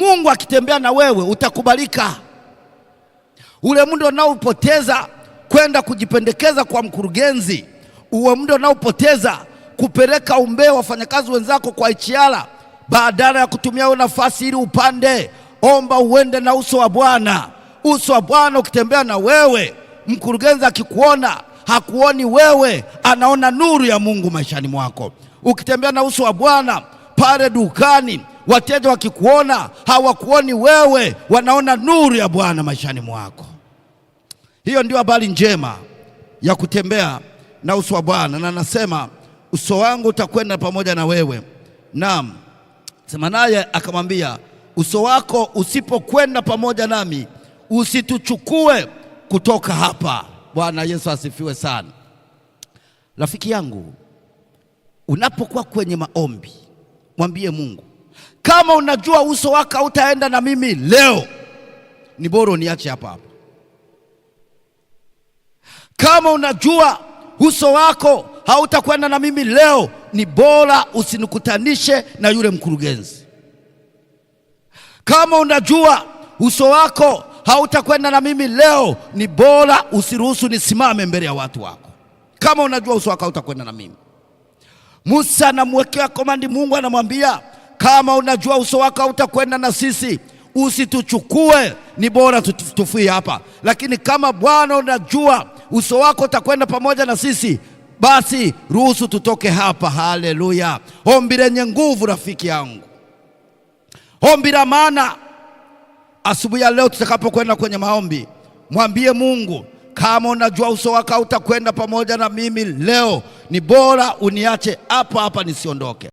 Mungu akitembea na wewe utakubalika. Ule muda unaopoteza kwenda kujipendekeza kwa mkurugenzi, uwe muda unaopoteza kupeleka umbea wafanyakazi wenzako kwa HR, badala ya kutumia hiyo nafasi ili upande, omba uende na uso wa Bwana. Uso wa Bwana ukitembea na wewe, mkurugenzi akikuona hakuoni wewe, anaona nuru ya Mungu maishani mwako. Ukitembea na uso wa Bwana pale dukani, wateja wakikuona hawakuoni wewe, wanaona nuru ya Bwana maishani mwako. Hiyo ndio habari njema ya kutembea na uso wa Bwana. Na nasema uso wangu utakwenda pamoja na wewe. Naam, sema naye akamwambia, uso wako usipokwenda pamoja nami, usituchukue kutoka hapa. Bwana Yesu asifiwe sana. Rafiki yangu, unapokuwa kwenye maombi, mwambie Mungu, kama unajua uso wako hautaenda na mimi leo, ni bora uniache hapa hapa. Kama unajua uso wako hautakwenda na mimi leo, ni bora usinikutanishe na yule mkurugenzi. Kama unajua uso wako hautakwenda na mimi leo, ni bora usiruhusu nisimame mbele ya watu wako. Kama unajua uso wako hautakwenda na mimi. Musa anamwekea komandi, Mungu anamwambia, kama unajua uso wako hautakwenda na sisi, usituchukue, ni bora tufie hapa. Lakini kama Bwana unajua uso wako utakwenda pamoja na sisi, basi ruhusu tutoke hapa. Haleluya! Ombi lenye nguvu rafiki yangu, ombi la maana. Asubuhi ya leo tutakapokwenda kwenye maombi, mwambie Mungu, kama unajua uso wako hautakwenda pamoja na mimi leo, ni bora uniache hapa hapa nisiondoke.